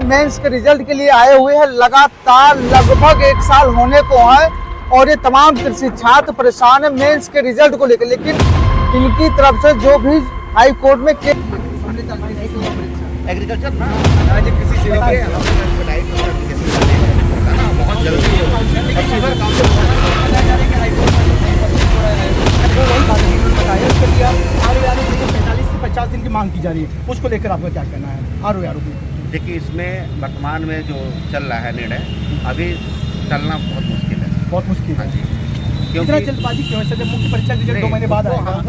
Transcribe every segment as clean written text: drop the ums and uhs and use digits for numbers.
Mains के result के लिए आए हुए हैं। लगातार लगभग 1 साल होने को है और ये तमाम कृषि छात्र परेशान है मेंस के रिजल्ट को लेकर। लेकिन इनकी तरफ से जो भी हाई कोर्ट में एग्रीकल्चर ना कृषि से लेके बहुत जल्दी से 50 दिन की मांग की जा रही है, उसको लेकर आपका क्या कहना है? आरोप देखिए, इसमें वर्तमान में जो चल रहा है निर्णय, अभी चलना बहुत मुश्किल है जी। कितना जल्दबाजी क्यों है? जब मुख्य परीक्षा रिजल्ट 2 महीने बाद आएगा,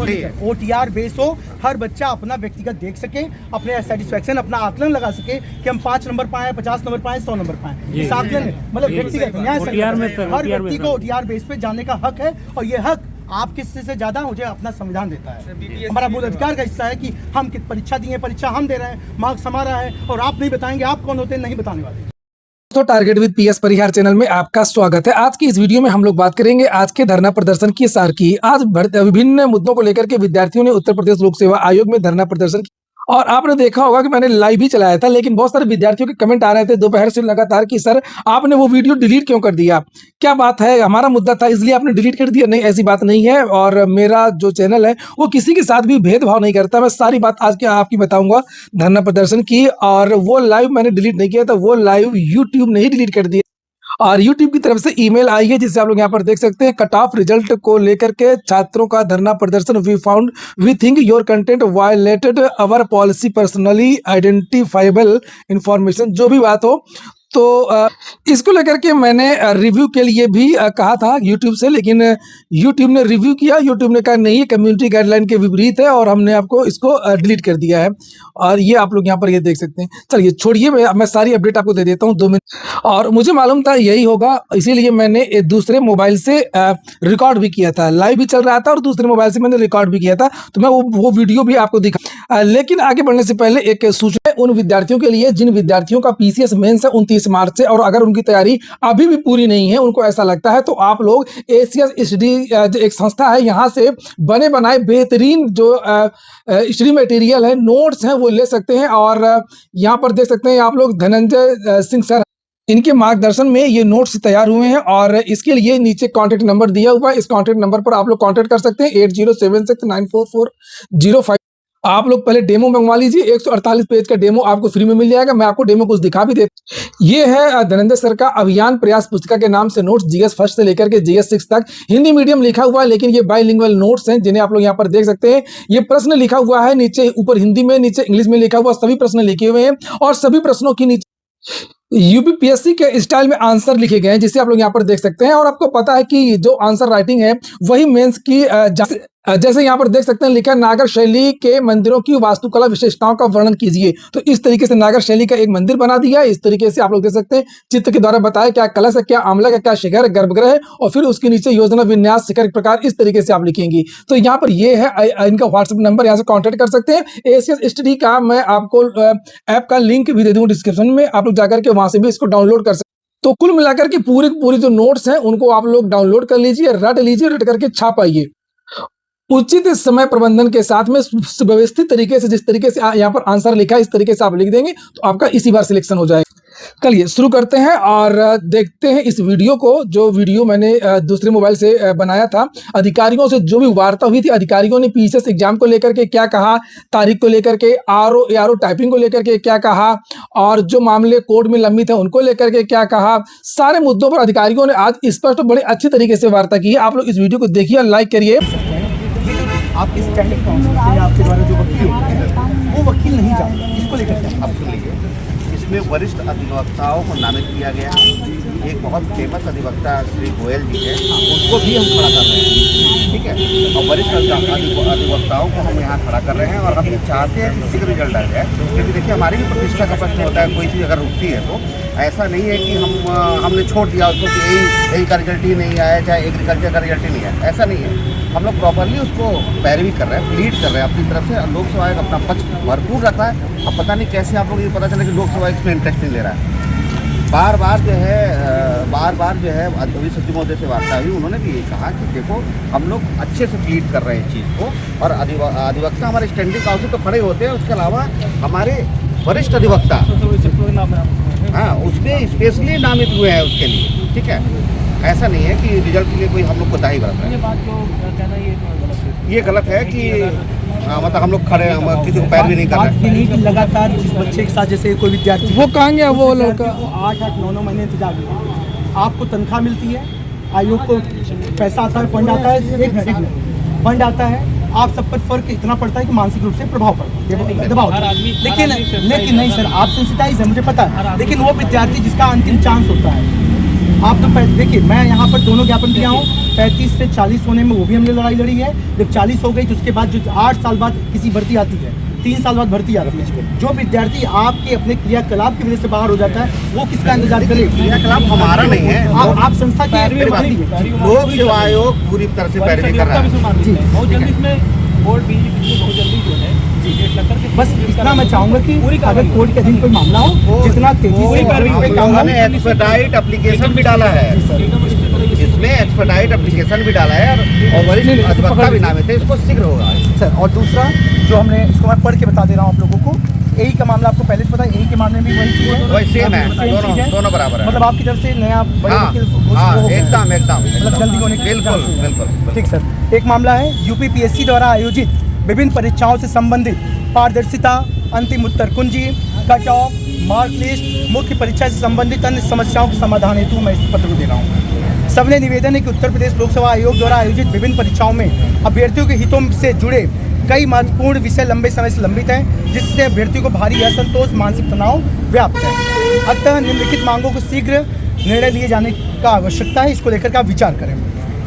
OTR बेस हो, हर बच्चा अपना व्यक्तिगत देख सके, अपने सेटिस्फेक्शन, अपना आकलन लगा सके कि हम 5 नंबर पाए, 50 नंबर पाए, 100 नंबर पाए। इस आकलन मतलब व्यक्तिगत हर व्यक्ति को OTR बेस पे जाने का हक है और ये हक आप किससे से ज्यादा मुझे अपना संविधान देता है। हमारा मूल अधिकार का हिस्सा है कि हम किस परीक्षा दिए, परीक्षा हम दे रहे हैं, मार्क्स हमारा है और आप नहीं बताएंगे आप कौन होते हैं, नहीं बताने वाले। तो target with PS Parihar channel में आपका स्वागत है। आज की इस वीडियो में हम लोग बात करेंगे आज के धरना प्रदर्शन की सार की। आज विभिन्न मुद्दों को लेकर के विद्यार्थियों ने उत्तर प्रदेश लोक सेवा आयोग में धरना प्रदर्शन किया और आपने देखा होगा कि मैंने लाइव भी चलाया था, लेकिन बहुत सारे विद्यार्थियों के कमेंट आ रहे थे दोपहर से लगातार कि सर आपने वो वीडियो डिलीट क्यों कर दिया, क्या बात है, हमारा मुद्दा था इसलिए आपने डिलीट कर दिया। नहीं, ऐसी बात नहीं है और मेरा जो चैनल है वो किसी के साथ भी भेदभाव नहीं करता। मैं सारी बात आज के आपकी बताऊंगा धरना प्रदर्शन की। और वो लाइव मैंने डिलीट नहीं किया था, वो लाइव यूट्यूब ने ही डिलीट कर दिया और YouTube की तरफ से ईमेल आई है जिससे आप लोग यहाँ पर देख सकते हैं। कट ऑफ रिजल्ट को लेकर के छात्रों का धरना प्रदर्शन। We think your content violated our policy personally identifiable information. जो भी बात हो तो इसको लेकर के मैंने रिव्यू के लिए भी कहा था YouTube से, लेकिन YouTube ने रिव्यू किया। YouTube ने कहा नहीं, ये कम्युनिटी गाइडलाइन के विपरीत है और हमने आपको इसको डिलीट कर दिया है। और ये आप लोग यहाँ पर ये देख सकते हैं। चलिए छोड़िए, मैं सारी अपडेट आपको दे देता हूँ 2 मिनट। और मुझे मालूम था यही होगा, इसीलिए मैंने दूसरे मोबाइल से रिकॉर्ड भी किया था, लाइव भी चल रहा था और दूसरे मोबाइल से मैंने रिकॉर्ड भी किया था, तो मैं वो वीडियो भी आपको दिखा। लेकिन आगे बढ़ने से पहले एक सूचना उन विद्यार्थियों के लिए जिन विद्यार्थियों का PCS मेंस है 29 मार्च से, और अगर उनकी तैयारी अभी भी पूरी नहीं है, उनको ऐसा लगता है, तो आप लोग ACS स्टडी एक संस्था है, यहाँ से बने बनाए बेहतरीन जो स्टडी मटेरियल है, नोट्स हैं, वो ले सकते हैं। और यहाँ पर देख सकते हैं आप लोग धनंजय सिंह सर, इनके मार्गदर्शन में ये नोट्स तैयार हुए हैं और इसके लिए नीचे कॉन्टैक्ट नंबर दिया हुआ है। इस कॉन्टैक्ट नंबर पर आप लोग कॉन्टैक्ट कर सकते हैं 8076944005। आप लोग पहले डेमो मंगवा लीजिए, 148 पेज का डेमो आपको फ्री में मिल जाएगा। मैं आपको डेमो कुछ दिखा भी देता। ये है धनंजय सर का अभियान प्रयास पुस्तिका के नाम से नोट्स, GS फर्स्ट से लेकर के GS 6 तक। हिंदी मीडियम लिखा हुआ है, लेकिन ये बाइलिंगुअल नोट्स हैं जिन्हें आप लोग यहाँ पर देख सकते हैं। ये प्रश्न लिखा हुआ है नीचे, ऊपर हिंदी में, नीचे इंग्लिश में लिखा हुआ, सभी प्रश्न लिखे हुए हैं और सभी प्रश्नों की नीचे UPPSC के स्टाइल में आंसर लिखे गए हैं, जिसे आप लोग यहाँ पर देख सकते हैं। और आपको पता है कि जो आंसर राइटिंग है वही मेंस की जैसे यहाँ पर देख सकते हैं लिखा है, नागर शैली के मंदिरों की वास्तुकला विशेषताओं का वर्णन कीजिए। तो इस तरीके से नागर शैली का एक मंदिर बना दिया है। इस तरीके से आप लोग देख सकते हैं चित्र के द्वारा बताया क्या कलश है, क्या आमलक है, क्या शिखर, गर्भगृह है, और फिर उसके नीचे योजना विन्यास, शिखर के प्रकार, इस तरीके से आप लिखेंगी। तो यहाँ पर ये है इनका व्हाट्सएप नंबर, यहाँ से कॉन्टेक्ट कर सकते हैं। ACS स्टडी का मैं आपको ऐप का लिंक भी दे दूंगा डिस्क्रिप्शन में, आप लोग जाकर के वहां से भी इसको डाउनलोड कर सकते हैं। तो कुल मिलाकर के पूरी जो नोट्स हैं उनको आप लोग डाउनलोड कर लीजिए, रट लीजिए, रट करके छाप आइए उचित समय प्रबंधन के साथ में व्यवस्थित तरीके से। जिस तरीके से यहाँ पर आंसर लिखा है इस तरीके से आप लिख देंगे तो आपका इसी बार सिलेक्शन हो जाएगा। चलिए शुरू करते हैं और देखते हैं इस वीडियो को, जो वीडियो मैंने दूसरे मोबाइल से बनाया था। अधिकारियों से जो भी वार्ता हुई थी, अधिकारियों ने PCS एग्जाम को लेकर के क्या कहा, तारीख को लेकर के, ARO टाइपिंग को लेकर के क्या कहा, और जो मामले कोर्ट में लंबित है उनको लेकर के क्या कहा, सारे मुद्दों पर अधिकारियों ने आज स्पष्ट बड़े अच्छे तरीके से वार्ता की है। आप लोग इस वीडियो को देखिए और लाइक करिए। आप इस स्टैंडिंग काउंसिल के आपके द्वारा जो वकील होते हैं वो वकील नहीं जानते, इसको लेकर क्या? अब सुन लीजिए, इसमें वरिष्ठ अधिवक्ताओं को नामित किया गया। एक बहुत फेमस अधिवक्ता श्री गोयल जी है, उनको भी हम खड़ा कर रहे हैं, ठीक है। और वरिष्ठ अधिवक्ताओं को हम यहाँ खड़ा कर रहे हैं और हम ये चाहते हैं कि शीघ्र रिजल्ट आ जाए, क्योंकि देखिए हमारी भी प्रतिष्ठा का प्रश्न होता है। कोई चीज़ अगर रुकती है तो ऐसा नहीं है कि हमने छोड़ दिया उसको कि यही का रिजल्ट ही नहीं आया, चाहे एग्रीकल्चर का रिजल्ट ही नहीं आया, ऐसा नहीं है। हम लोग प्रॉपरली उसको पैरवी कर रहे हैं, लीड कर रहे हैं अपनी तरफ से। लोक सेवा आयोग अपना पक्ष भरपूर रखा है। अब पता नहीं कैसे आप लोग ये पता चला कि लोक सेवा इसमें इंटरेस्ट नहीं ले रहा है। बार बार जो है अभी सचिव महोदय से वार्ता हुई, उन्होंने भी ये कहा कि देखो हम लोग अच्छे से लीड कर रहे हैं इस चीज़ को, और अधिवक्ता हमारे स्टैंडिंग काउंसिल तो खड़े होते हैं, उसके अलावा हमारे वरिष्ठ अधिवक्ता हाँ, उसमें स्पेशली नामित हुए हैं उसके लिए, ठीक है। ऐसा नहीं है कि रिजल्ट के लिए कोई हम लोग कोताही बरत रहे हैं। ये गलत है कि मतलब हम लोग खड़े हैं, हम किसी को पैर भी नहीं कर बात रहे। ये नहीं कि लगातार जिस बच्चे के साथ जैसे कोई विद्यार्थी वो कहाँ गया वो लड़का? 8-9 महीने इंतजार किया। आपको तनख्वाह मिलती है, आयोग को पैसा आता है, फंड आता है, एक मिनट फंड आता है, आप सब पर फर्क इतना पड़ता है कि मानसिक रूप से प्रभाव पड़ता है, दबाव होता है। लेकिन नहीं सर, आप सेंसिटाइज है, मुझे पता है, लेकिन वो विद्यार्थी जिसका अंतिम चांस होता है, आप तो देखिए मैं यहाँ पर दोनों ज्ञापन दिया हूँ, 35 से 40 होने में वो भी हमने लड़ाई लड़ी है। जब 40 हो गई तो उसके बाद जो 8 साल बाद किसी भर्ती आती है, 3 साल बाद भर्ती आती है, जो विद्यार्थी आपके अपने क्रियाकलाप की वजह से बाहर हो जाता है वो किसका इंतजार करे? क्रियाकलाप हमारा नहीं है, आप संस्था की लोक सेवा आयोग पूरी तरह से पैरवी कर रहा है। जी बहुत जल्दी इसमें बोर्ड बीजेपी बहुत जल्दी जो है डेट लग करके बस इतना मैं चाहूंगा कि अगर कोर्ट के अधीन कोई मामला हो, जितना तेजी से पे काम हो। हमने एक्सपर्टाइट एप्लीकेशन भी डाला है, इसमें एक्सपर्टाइट एप्लीकेशन भी डाला है और वरिष्ठ अधिवक्ता भी नामित है, इसको शीघ्र होगा सर। और दूसरा जो हमने इसको मैं पढ़ के बता दे रहा हूँ आप लोगों को, यही का मामला आपको पहले से पता है, यही के मामले में भी वही चीज़ है, वही सेम है, Same चीज़ है। दोनों बराबर है। मतलब आपकी तरफ से नया बड़े हाँ, वकील हाँ, वो हो गए हैं। एकदम मतलब जल्दी होने के बिल्कुल चांसेस हैं। बिल्कुल। ठीक सर। एक मामला है यूपीपीएससी द्वारा आयोजित विभिन्न परीक्षाओं से संबंधित पारदर्शिता, अंतिम उत्तर कुंजी, कट ऑफ, मार्क लिस्ट, मुख्य परीक्षा से संबंधित अन्य समस्याओं के समाधान हेतु मैं इस पत्र को दे रहा हूँ। सबने निवेदन है कि उत्तर प्रदेश लोक सेवा आयोग द्वारा आयोजित विभिन्न परीक्षाओं में अभ्यर्थियों के हितों से जुड़े कई महत्वपूर्ण विषय लंबे समय से लंबित हैं, जिससे अभ्यर्थियों को भारी असंतोष, मानसिक तनाव व्याप्त है। अतः निम्नलिखित मांगों को शीघ्र निर्णय लिए जाने का आवश्यकता है, इसको लेकर के आप विचार करें।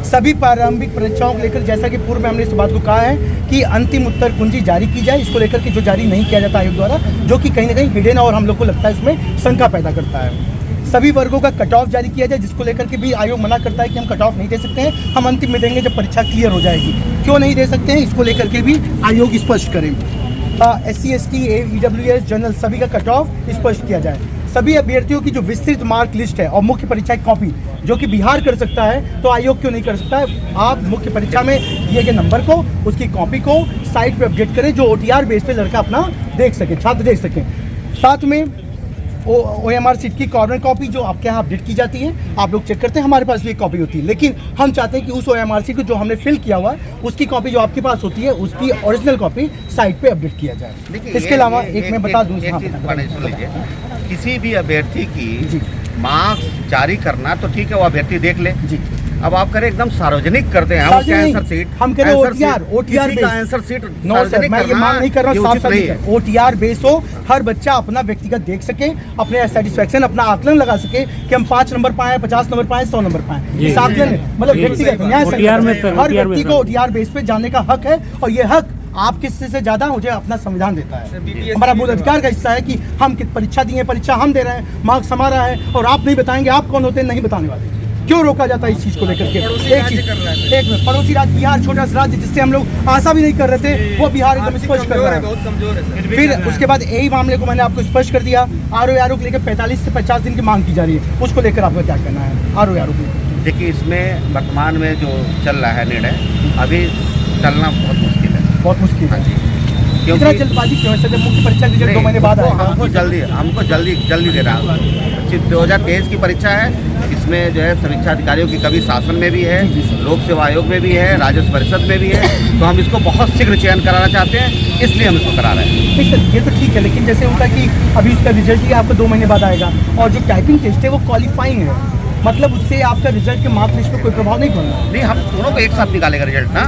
सभी प्रारंभिक परीक्षाओं को लेकर, जैसा कि पूर्व में हमने इस बात को कहा है कि अंतिम उत्तर कुंजी जारी की जाए, इसको लेकर के जो जारी नहीं किया जाता आयोग द्वारा, जो कि कहीं ना कहीं हिडन और हम लोग को लगता है इसमें शंका पैदा करता है। सभी वर्गों का कट ऑफ जारी किया जाए, जिसको लेकर के भी आयोग मना करता है कि हम कट ऑफ नहीं दे सकते हैं, हम अंतिम में देंगे जब परीक्षा क्लियर हो जाएगी। क्यों नहीं दे सकते हैं, इसको लेकर के भी आयोग स्पष्ट करें। SC ST EWS जनरल सभी का कट ऑफ स्पष्ट किया जाए। सभी अभ्यर्थियों की जो विस्तृत मार्क लिस्ट है और मुख्य परीक्षा की कॉपी, जो कि बिहार कर सकता है तो आयोग क्यों नहीं कर सकता है? आप मुख्य परीक्षा में दिए गए नंबर को, उसकी कॉपी को साइट पे अपडेट करें, जो OTR बेस पे लड़का अपना देख सके, छात्र देख सके। साथ में OMR सीट की कॉर्नर कॉपी जो आपके यहाँ अपडेट की जाती है, आप लोग चेक करते हैं, हमारे पास भी एक कॉपी होती है, लेकिन हम चाहते हैं कि उस OMR सीट को जो हमने फिल किया हुआ है उसकी कॉपी जो आपके पास होती है, उसकी ओरिजिनल कॉपी साइट पे अपडेट किया जाए। इसके अलावा एक मैं बता दूँ, किसी भी अभ्यर्थी जी। की मार्क्स जारी करना तो ठीक है, वो अभ्यर्थी देख ले। जी। अब आप करें एकदम सार्वजनिक करते हैं, हम क्या आंसर सीट, हम करें OTR किसी का आंसर सीट नो सर, मैं ये मांग नहीं कर रहा हूँ, साफ साफ OTR बेस हो, हर बच्चा अपना व्यक्तिगत देख सके, अपने सेटिस्फेक्शन, अपना आकलन लगा सके कि हम 5 नंबर पाए, 50 नंबर पाए, 100 नंबर पाए। इस आकलन मतलब व्यक्तिगत न्याय हर व्यक्ति को OTR बेस पे जाने का हक है, और ये हक आप किससे से ज्यादा मुझे अपना संविधान देता है। हमारा मूल अधिकार का हिस्सा है कि हम किस परीक्षा दी है, परीक्षा हम दे रहे हैं, मार्क्स हमारा है, और आप नहीं बताएंगे आप कौन होते हैं, नहीं बताने वाले। क्यों रोका जाता है इस चीज को लेकर के? एक चीज, एक मिनट, पड़ोसी राज्य बिहार, छोटा सा राज्य जिससे हम लोग आशा भी नहीं कर रहे थे, वो बिहार एकदम स्पष्ट कर रहा है। फिर उसके बाद यही मामले को मैंने आपको स्पष्ट कर दिया। ROAR को लेकर 45 से 50 दिन की मांग की जा रही है, उसको लेकर आपका क्या कहना है? ROAR को देखिए, इसमें वर्तमान में जो चल रहा है निर्णय, अभी चलना बहुत मुश्किल है, बहुत मुश्किल है। क्योंकि इतना जल्दबाजी क्यों है सर? जब मुख्य परीक्षा रिजल्ट 2 महीने बाद आएगा। हमको जल्दी दे रहा है। 2023 की परीक्षा है, इसमें जो है समीक्षा अधिकारियों की कमी शासन में भी है, लोक सेवा आयोग में भी है, राजस्व परिषद में भी है, तो हम इसको बहुत शीघ्र चयन कराना चाहते हैं, इसलिए हम इसको करा रहे हैं। नहीं सर, ये तो ठीक है, लेकिन जैसे होता कि अभी उसका रिजल्ट ही आपको 2 महीने बाद आएगा, और जो टाइपिंग टेस्ट है वो क्वालिफाइंग है, मतलब उससे आपका रिजल्ट के मार्क लिस्ट पे कोई प्रभाव नहीं पड़ना। नहीं, हम दोनों को एक साथ निकालेगा रिजल्ट ना,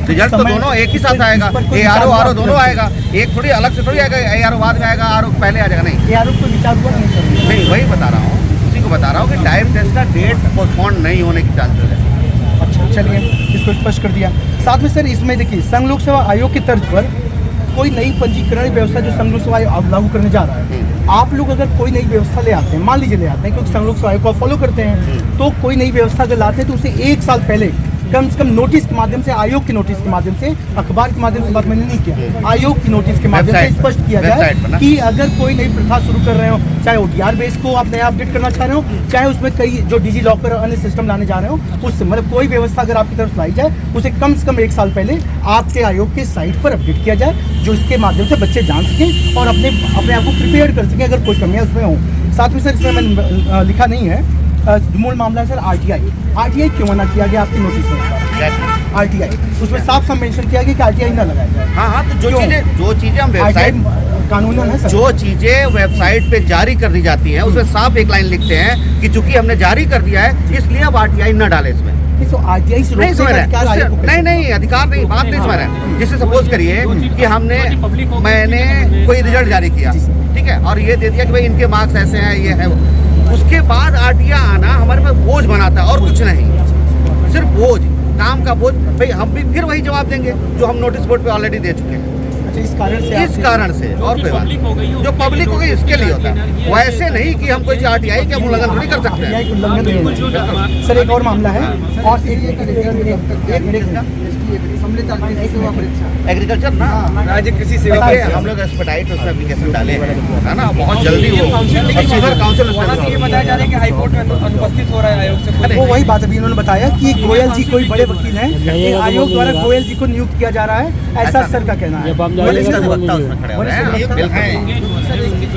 रिजल्ट तो समय- दोनों एक ही साथ आएगा। ARO दोनों आएगा, एक थोड़ी अलग से थोड़ी आएगा, ARO बाद में आएगा, RO पहले आ जाएगा। नहीं, ARO को विचार हुआ नहीं सर? नहीं, वही बता रहा हूँ, उसी को बता रहा हूँ कि टाइप टेस्ट का डेट पोस्टपोन नहीं होने की चांसेस है। अच्छा, चलिए इसको स्पष्ट कर दिया। साथ में सर इसमें देखिए, संघ लोक सेवा आयोग की तर्ज पर कोई नई पंजीकरण व्यवस्था जो संघ लोक सेवा आयोग लागू करने जा रहा है, आप लोग अगर कोई नई व्यवस्था ले आते हैं, मान लीजिए ले आते हैं, क्योंकि संघ लोक सेवा आयोग को फॉलो करते हैं, तो कोई नई व्यवस्था अगर लाते हैं तो उसे 1 साल पहले कम से कम नोटिस के माध्यम से, आयोग की नोटिस के माध्यम से, अखबार के माध्यम से बात मैंने नहीं किया, आयोग की नोटिस के माध्यम से स्पष्ट किया जाए कि अगर कोई नई प्रथा शुरू कर रहे हो, चाहे OTR बेस को आप नया अपडेट करना चाह रहे हो, चाहे उसमें कई जो डिजी लॉकर और अन्य सिस्टम लाने जा रहे हो, उससे मतलब कोई व्यवस्था अगर आपकी तरफ लाई जाए, उसे कम से कम 1 साल पहले आपके आयोग के साइट पर अपडेट किया जाए, जो इसके माध्यम से बच्चे जान सकें और अपने आप को प्रिपेयर कर सकें अगर कोई कमियां उसमें हो। साथ में सर इसमें मैंने लिखा नहीं है, मूल मामला है सर आरटीआई क्यों मना किया गया आपकी नोटिस में? आरटीआई उसमें साफ साफ मेंशन किया गया कि आरटीआई ना लगाया जाए। हाँ, तो जो चीजें हम वेबसाइट, कानूनन है सर, जो चीजें वेबसाइट पे जारी कर दी जाती हैं उसमें साफ एक लाइन लिखते हैं कि चूंकि हमने जारी कर दिया है इसलिए अब आरटीआई न डाले इसमें। तो आरटीआई से नहीं समझ रहे, नहीं अधिकार नहीं, बात नहीं समझ रहे। जैसे सपोज करिए कि मैंने कोई रिजल्ट जारी किया, ठीक है, और ये दे दिया कि भाई इनके मार्क्स ऐसे हैं, ये है, उसके बाद आरटीआई आना हमारे पास बोझ बनाता है और कुछ नहीं, सिर्फ बोझ, काम का बोझ। भाई हम भी फिर वही जवाब देंगे जो हम नोटिस बोर्ड पे ऑलरेडी दे चुके हैं। अच्छा, इस कारण से और कोई बात नहीं, जो पब्लिक हो गई इसके लिए होता है, वैसे नहीं कि हम कोई आरटीआई के उल्लंघन थोड़ी कर सकते हैं। उल्लंघन सर एक और मामला है, और एग्रीकल्चर ना राज्य कृषि सेवा हम लोग एक्सपर्टाइट उसमें एप्लीकेशन डाले हैं, है ना, बहुत जल्दी वो काउंसिल ये बताया जा रहा है कि हाई कोर्ट में अनुपस्थित हो रहा है आयोग से। वो वही बात अभी इन्होंने बताया कि गोयल जी कोई बड़े वकील हैं, आयोग द्वारा गोयल जी को नियुक्त किया जा रहा है, ऐसा सर का कहना है।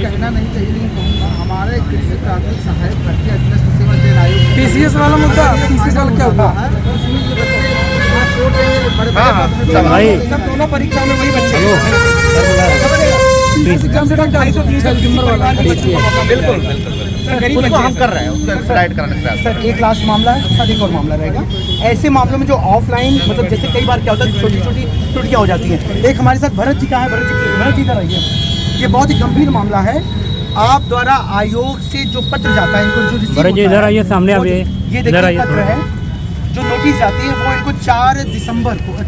कहना नहीं चाहिए, हमारे कृषि प्राथमिक सहायक भर्ती अधीनस्थ सेवा चयन आयोग पीसीएस वाला मुद्दा, पीसीएस वाला क्या होता है? सब दोनों परीक्षा में वही बच्चे बिल्कुल हम कर रहे हैं, उसको एक्सपर्टाइट कराने का प्रयास। सर एक लास्ट मामला है, सर एक और मामला रहेगा। ऐसे मामलों में जो ऑफलाइन मतलब जैसे कई बार क्या होता है छोटी छोटी त्रुटियां हो जाती हैं। एक हमारे साथ भरत जी का है, भरत जी इधर आइए। ये बहुत ही गंभीर मामला है। आप द्वारा आयोग से जो पत्र जाता है इनको, जो रिसीव होता है, इधर आइए, सामने आइए, ये देखिए पत्र है, जो नोटिस जाती है वो इनको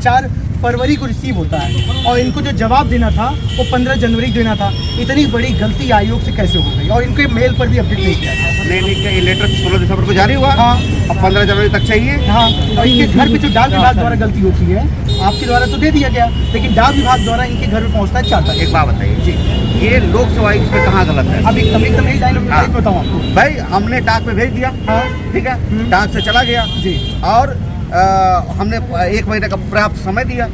4 फरवरी को रिसीव होता है, और इनको जो जवाब देना था वो 15 जनवरी को देना था। इतनी बड़ी गलती आयोग से कैसे हो गई? और इनके मेल पर भी अपडेट नहीं किया गया। नहीं, ये लेटर 16 दिसंबर को जारी हुआ, हाँ, अब 15 जनवरी तक चाहिए। हाँ, और इनके घर पे जो डाक विभाग द्वारा गलती होती है, आपके द्वारा तो दे दिया गया, लेकिन डाक विभाग द्वारा इनके घर में पहुँचता है 4 तारीख। एक बात बताइए जी, ये लोक सेवा इसमें कहाँ गलत है? अब एकदम यही लाइन बताऊँ आपको भाई, हमने डाक में भेज दिया, हाँ, ठीक है, डाक से चला गया जी, और हमने 1 महीने का पर्याप्त समय दिया।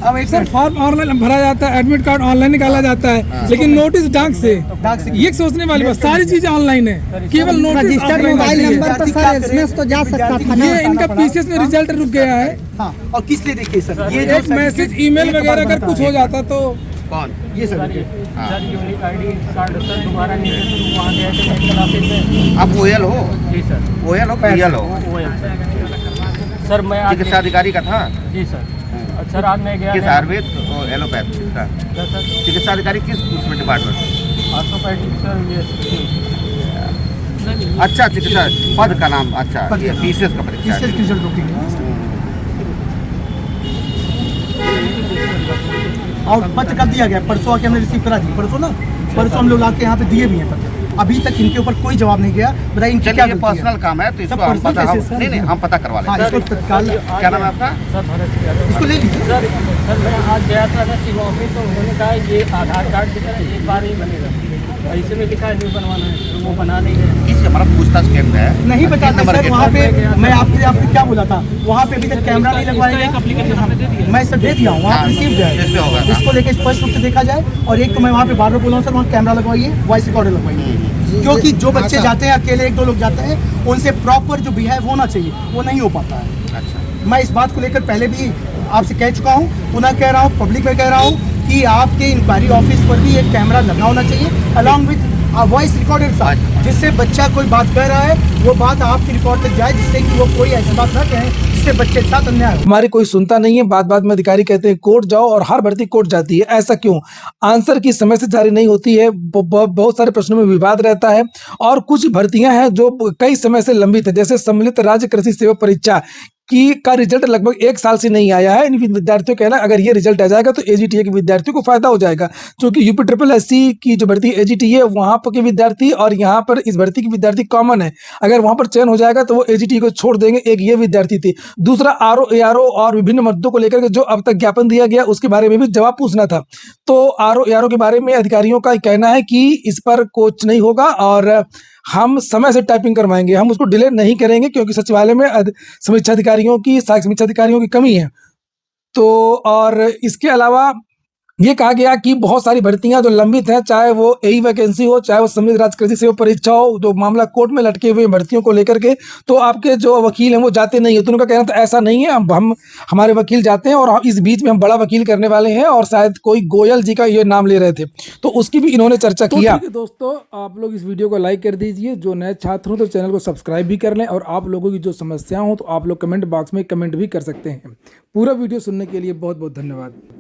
अब एक सर फॉर्म ऑनलाइन भरा जाता है, एडमिट कार्ड ऑनलाइन निकाला जाता है, लेकिन नोटिस डाक से ये सोचने वाली बात, सारी चीजें ऑनलाइन है, केवल नोटिस रजिस्टर्ड मोबाइल नंबर पर सर एसएमएस तो जा सकता था ना। ये इनका पीसीएस में रिजल्ट रुक गया है। हाँ, और किस लिए देखिए सर, ये एक मैसेज ईमेल वगैरह अगर कुछ हो जाता तो कौन? ये sir sir unique ID card sir दोबारा नहीं है, तो वहाँ गए थे मेडिकल ऑफिस में। आप ओएल हो? जी सर। ओएल हो, पीएल हो? सर मैं आज चिकित्सा अधिकारी का था। जी सर। सर आज मैं गया किस आयुर्वेद एलोपैथ का सर, चिकित्सा अधिकारी किस उसमें डिपार्टमेंट? ऑर्थोपेडिक सर ये। अच्छा, चिकित्सा पद का नाम, अच्छा, ये पीसीएस का परीक्षा है। की रिजल्ट रुकी है। और पत्र कब दिया गया? परसों आके हमने रिसीव करा दी, परसों हम लोग आके यहाँ पे दिए भी हैं पत्र। अभी तक इनके ऊपर कोई जवाब नहीं गया। बताइए इनकी क्या पर्सनल काम है, तो इसको हम पता हम पता करवा लेंगे। इसको तत्काल, क्या नाम है आपका? सर भरत इसको ले लीजिए। सर मैं आज गया था ना सीमा ऑफिस, तो उन्होंने कहा ये आधार कार्ड की तरह एक बार ही बनेगा, ऐसे में लिखा है न्यू बनवाना है, तो वो बना नहीं है। इसलिए हमारा पूछताछ केंद्र है, नहीं बताते सर वहाँ पे। मैं आपको क्या बोला था, वहाँ पे अभी तक कैमरा नहीं लगवाया गया। मैं सर दे दिया हूँ, वहाँ रिसीव है, इसको लेकर स्पष्ट रूप से देखा जाए। और एक तो मैं वहाँ पे बार बार बोला हूँ सर, वहाँ कैमरा लगवाइए, वॉइस रिकॉर्डर लगवाइए, क्योंकि जो बच्चे जाते हैं अकेले 1-2 लोग जाते हैं, उनसे प्रॉपर जो बिहेव होना चाहिए वो नहीं हो पाता है। अच्छा, मैं इस बात को लेकर पहले भी आपसे कह चुका हूँ, पुनः कह रहा हूँ, पब्लिक में कह रहा हूँ कि आपके इंक्वायरी ऑफिस पर भी एक कैमरा लगा होना चाहिए, अलॉन्ग विद वॉइस रिकॉर्डर साथ, जिससे बच्चा कोई बात कह रहा है वो बात आपकी रिकॉर्ड तक जाए, जिससे कि वो कोई ऐसी बात ना कहे जिससे बच्चे के साथ अन्याय हो। हमारी कोई सुनता नहीं है, बात बात में अधिकारी कहते हैं कोर्ट जाओ, और हर भर्ती कोर्ट जाती है। ऐसा क्यों? आंसर की समय से जारी नहीं होती है, बहुत सारे प्रश्नों में विवाद रहता है, और कुछ भर्तियां हैं जो कई समय से लंबित है, जैसे सम्मिलित राज्य कृषि सेवा परीक्षा का रिजल्ट लगभग 1 साल से नहीं आया है। इन विद्यार्थियों का कहना, अगर ये रिजल्ट आ जाएगा तो एजीटीए के विद्यार्थियों को फायदा हो जाएगा, क्योंकि यूपी SSSC की जो भर्ती एजीटीए है वहां पर के विद्यार्थी और यहाँ पर इस भर्ती के विद्यार्थी कॉमन है। अगर वहां पर चयन हो जाएगा तो वो एजीटीए को छोड़ देंगे। एक ये विद्यार्थी थे। दूसरा आरओ एआरओ और विभिन्न मुद्दों को लेकर के जो अब तक ज्ञापन दिया गया उसके बारे में भी जवाब पूछना था। तो आरओ एआरओ के बारे में अधिकारियों का कहना है कि इस पर कुछ नहीं होगा और हम समय से टाइपिंग करवाएंगे, हम उसको डिले नहीं करेंगे, क्योंकि सचिवालय में समीक्षा अधिकारियों की, सहायक समीक्षा अधिकारियों की कमी है। तो और इसके अलावा ये कहा गया कि बहुत सारी भर्तियां जो लंबित हैं, चाहे वो एई वैकेंसी हो, चाहे वो संबंधित राज्य कृषि सेवा परीक्षा हो, जो मामला कोर्ट में लटके हुए भर्तियों को लेकर के, तो आपके जो वकील हैं वो जाते नहीं है। तो उनका कहना था ऐसा नहीं है, हम हमारे वकील जाते हैं और इस बीच में हम बड़ा वकील करने वाले हैं, और शायद कोई गोयल जी का ये नाम ले रहे थे, तो उसकी भी इन्होंने चर्चा किया। दोस्तों, आप लोग इस वीडियो को लाइक कर दीजिए, जो नए छात्र हो तो चैनल को सब्सक्राइब भी कर लें, और आप लोगों की जो समस्या हो तो आप लोग कमेंट बॉक्स में कमेंट भी कर सकते हैं। पूरा वीडियो सुनने के लिए बहुत बहुत धन्यवाद।